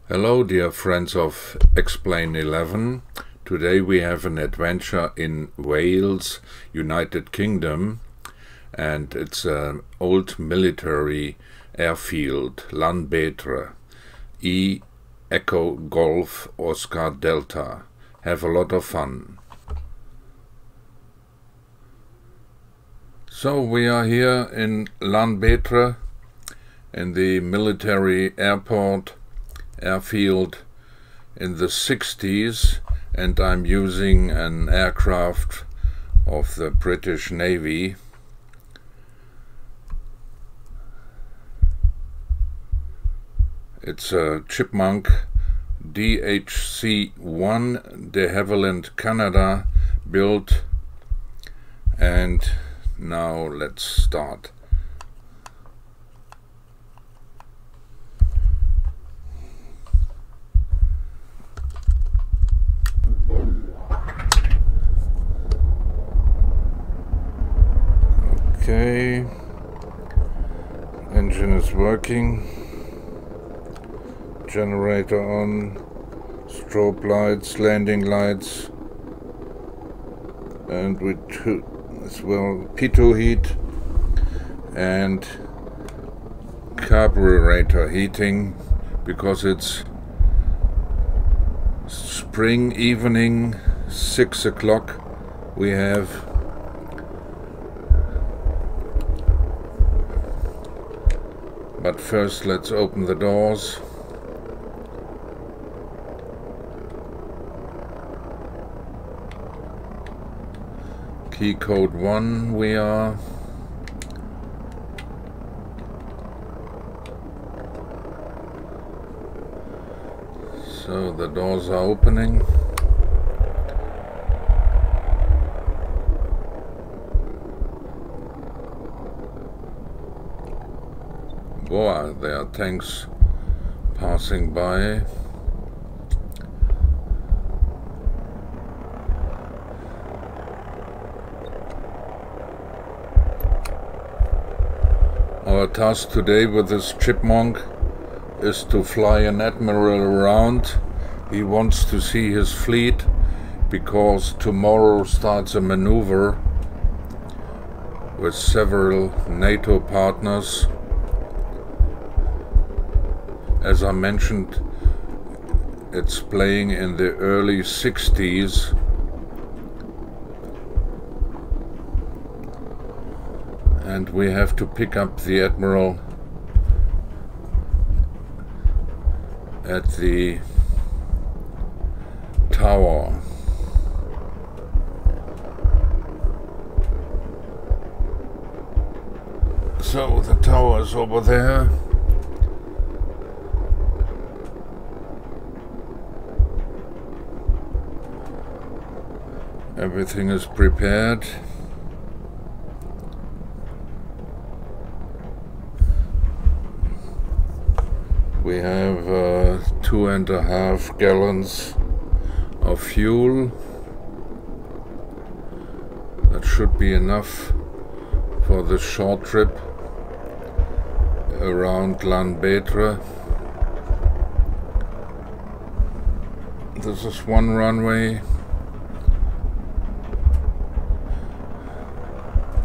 Hello dear friends of Explain 11. Today we have an adventure in Wales, United Kingdom, and it's an old military airfield, Llanbedr, Echo Golf Oscar Delta. Have a lot of fun. So we are here in Llanbedr in the military airfield in the 60s, and I'm using an aircraft of the British Navy. It's a Chipmunk DHC1 de Havilland, Canada built, and now let's start. Okay, engine is working, generator on, strobe lights, landing lights, and with as well pitot heat and carburetor heating, because it's spring evening, 6 o'clock. We have but first let's open the doors. Key code 1 we are. So the doors are opening. Boy, there are tanks passing by. Our task today with this Chipmunk is to fly an admiral around. He wants to see his fleet because tomorrow starts a maneuver with several NATO partners. As I mentioned, it's playing in the early 60s. And we have to pick up the Admiral at the tower. So the tower is over there. Everything is prepared. We have 2.5 gallons of fuel. That should be enough for the short trip around Llanbedr. This is one runway.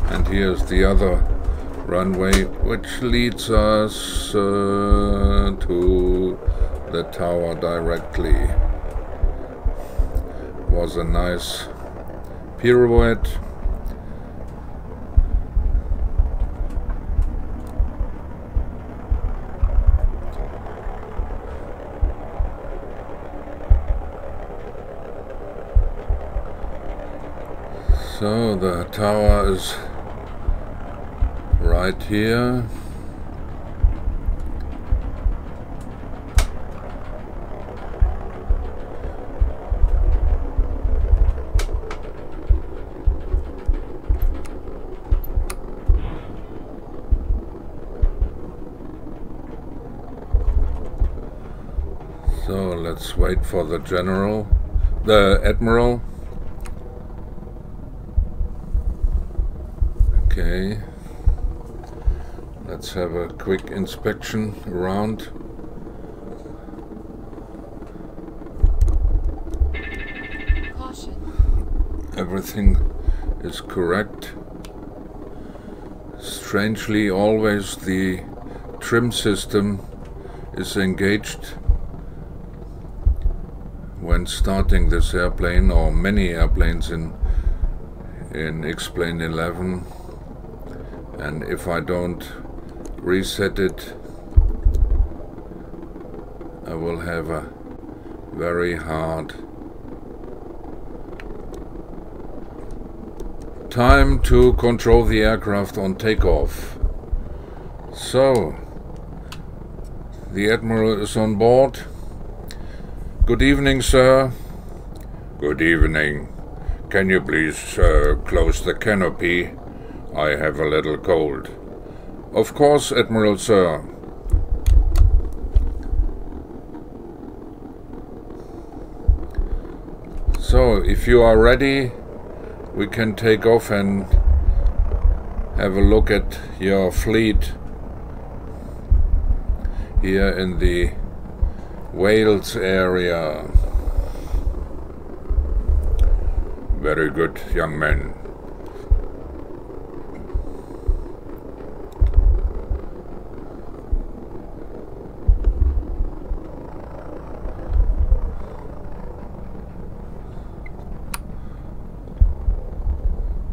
And here's the other runway, which leads us to the tower directly. Was a nice pirouette. So the tower is right here. So let's wait for the Admiral. Okay. Let's have a quick inspection around. everything is correct. Strangely, always the trim system is engaged when starting this airplane, or many airplanes in Explain 11, and if I don't reset it, I will have a very hard time to control the aircraft on takeoff. So, the Admiral is on board. Good evening, sir. Good evening. Can you please close the canopy? I have a little cold. Of course, Admiral, sir. So, if you are ready, we can take off and have a look at your fleet here in the Wales area. Very good, young man.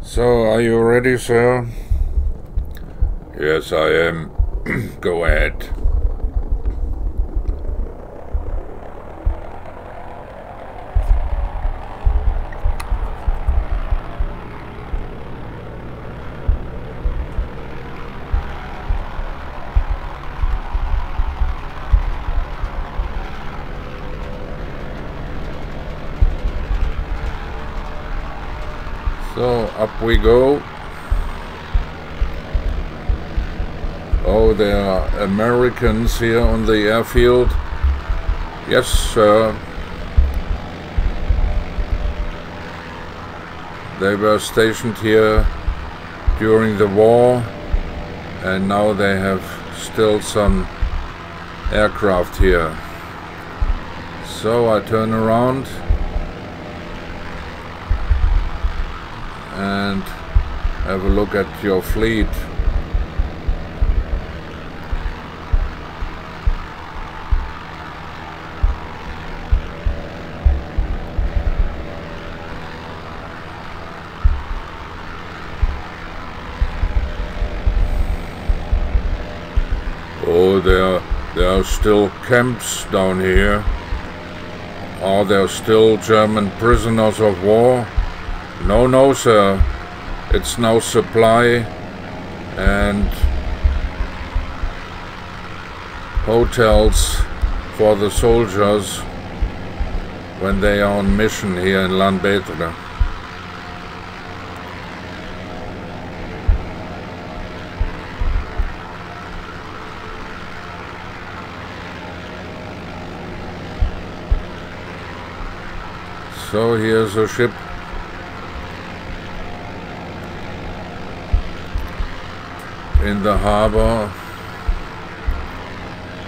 So, are you ready, sir? Yes, I am. Go ahead. So, up we go. Oh, there are Americans here on the airfield. Yes, sir. They were stationed here during the war, and now they have still some aircraft here. So I turn around and have a look at your fleet. Oh, there are still camps down here. Are there still German prisoners of war? No, no, sir. It's now supply and hotels for the soldiers when they are on mission here in Llanbedr. So here's a ship in the harbor,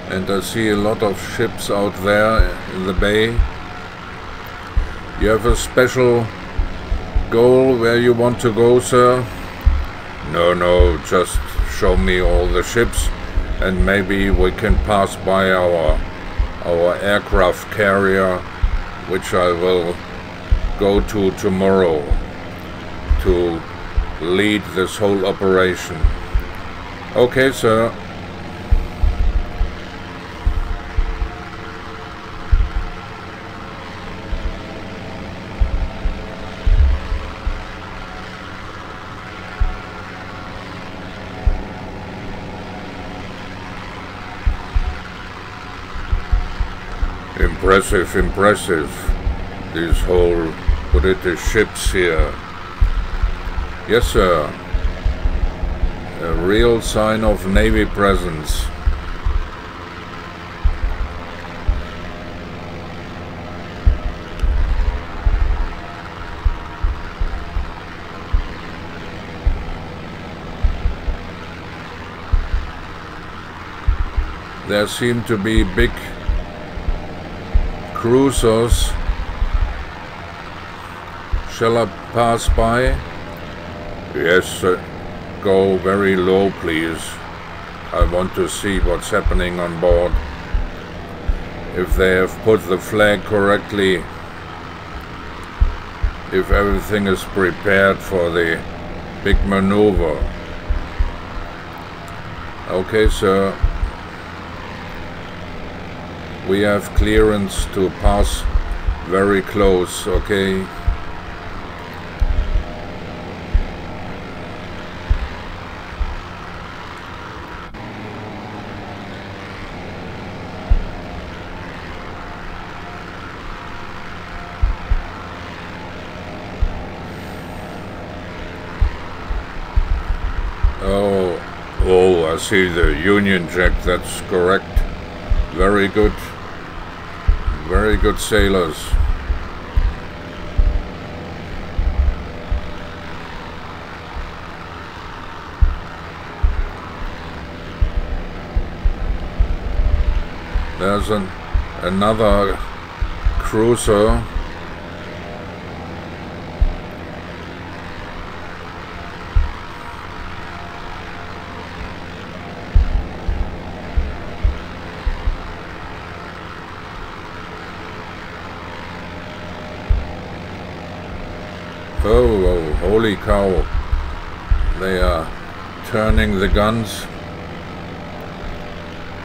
and I see a lot of ships out there in the bay. You have a special goal where you want to go, sir? No, no, just show me all the ships and maybe we can pass by our aircraft carrier, which I will go to tomorrow to lead this whole operation. Okay, sir. Impressive, impressive. These whole British ships here. Yes, sir. A real sign of Navy presence. There seem to be big Shall I pass by? Yes, go very low, please. I want to see what's happening on board. If they have put the flag correctly. If everything is prepared for the big maneuver. Okay, sir. We have clearance to pass very close, okay? Oh, I see the Union Jack, that's correct. Very good. Very good sailors. There's another cruiser. Oh, holy cow. They are turning the guns.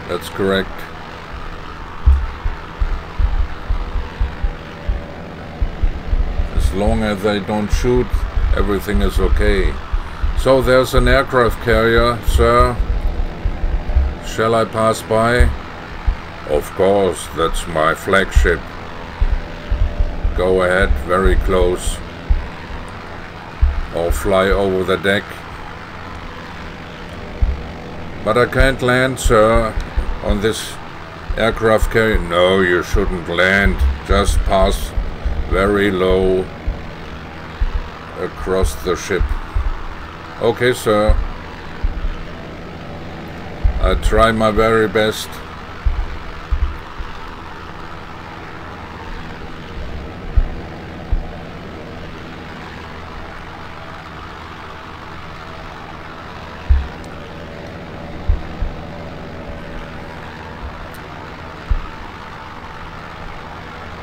That's correct. As long as they don't shoot, everything is okay. So there's an aircraft carrier, sir. Shall I pass by? Of course, that's my flagship. Go ahead, very close. Or fly over the deck. But I can't land, sir, on this aircraft carrier. No, you shouldn't land. Just pass very low across the ship. Okay, sir. I try my very best.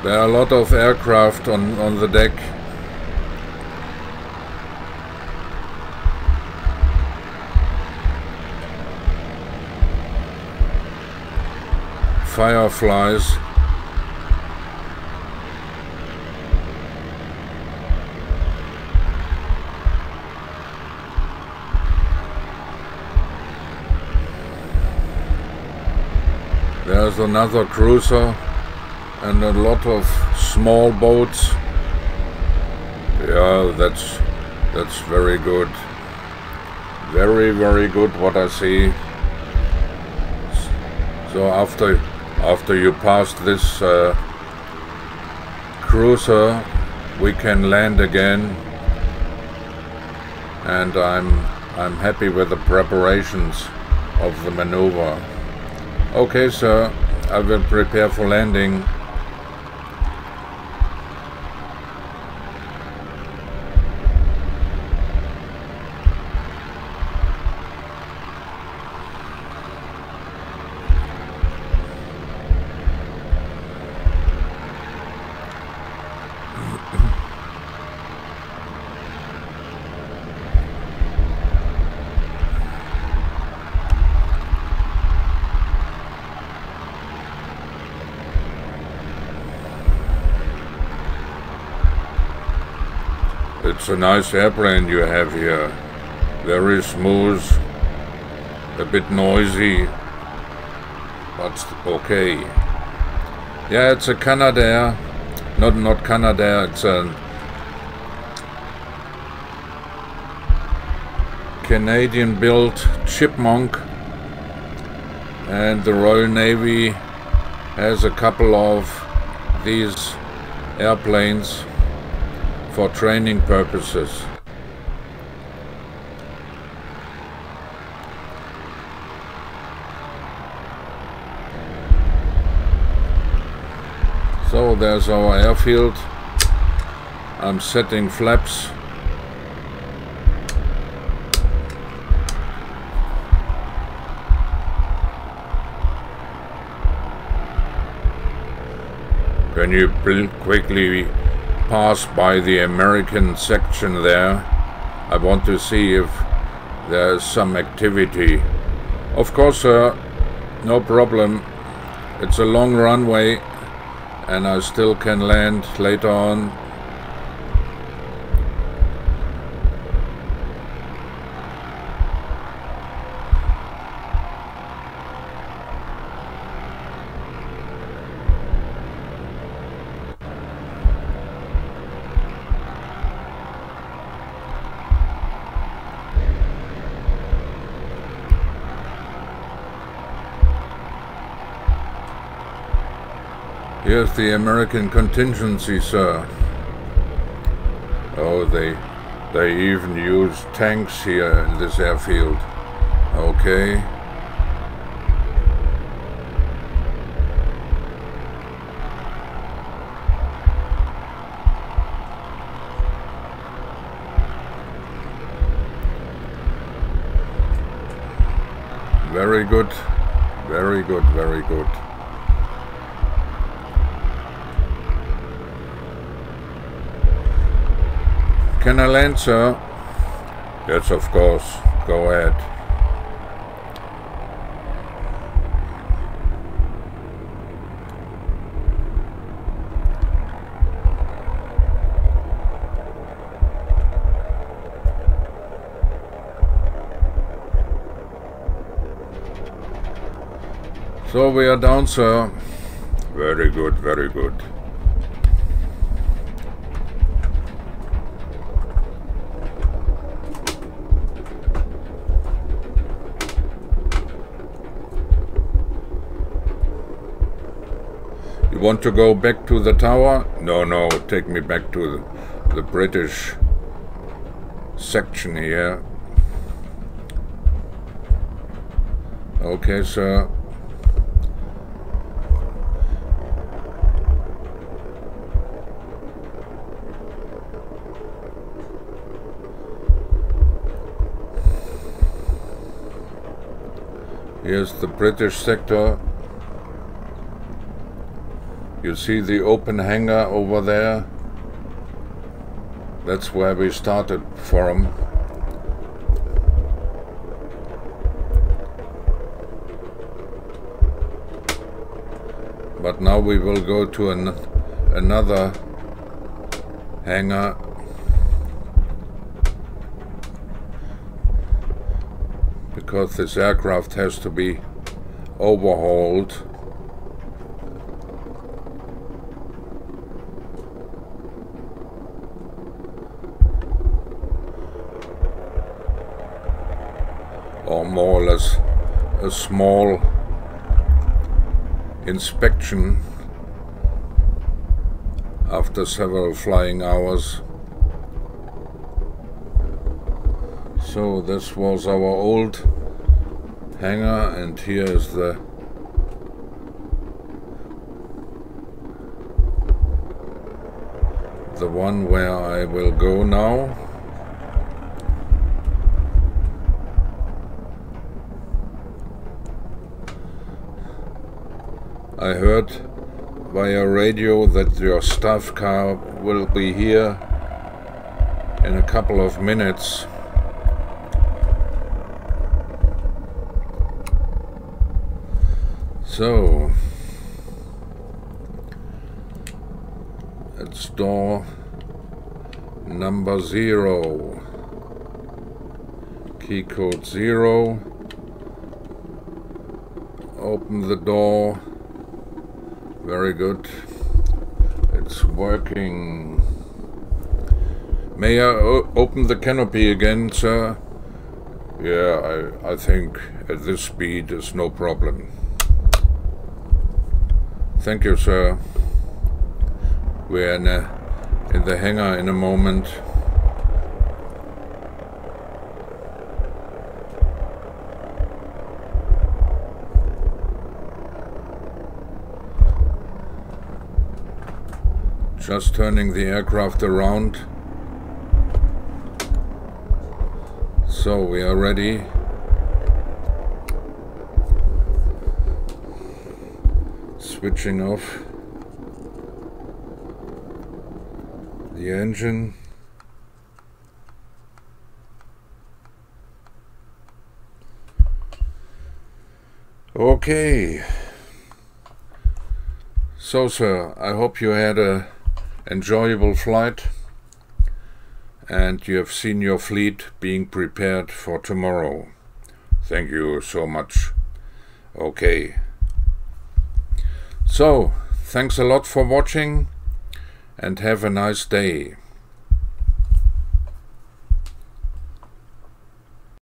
There are a lot of aircraft on the deck. Fireflies. There's another cruiser. And a lot of small boats. Yeah, that's very good. Very, very good what I see. So after you pass this cruiser, we can land again. And I'm happy with the preparations of the maneuver. Okay, sir, I will prepare for landing. It's a nice airplane you have here. Very smooth, a bit noisy, but okay. Yeah, it's a Canadair. Not Canadair, it's a Canadian-built Chipmunk. And the Royal Navy has a couple of these airplanes for training purposes. So there's our airfield. I'm setting flaps. Can you quickly pass by the American section there? I want to see if there's some activity. Of course, sir, no problem. It's a long runway and I still can land later on. Here's the American contingency, sir. Oh, they even use tanks here in this airfield. Okay. Very good. Very good, very good. Can I land, sir? Yes, of course. Go ahead. So we are down, sir. Very good, very good. You want to go back to the tower? No, no, take me back to the British section here. Okay, sir. Here's the British sector. You see the open hangar over there? That's where we started from. But now we will go to another hangar. Because this aircraft has to be overhauled. Or more or less a small inspection after several flying hours. So this was our old hangar, and here is the one where I will go now. I heard via radio that your staff car will be here in a couple of minutes. So, it's door number 0, key code 0, open the door, very good, it's working. May I open the canopy again, sir? Yeah, I think at this speed is no problem. Thank you, sir. We're in the hangar in a moment. Just turning the aircraft around. So we are ready. Switching off the engine. Okay. So, sir, I hope you had a enjoyable flight and you have seen your fleet being prepared for tomorrow. Thank you so much. Okay. So, thanks a lot for watching and have a nice day.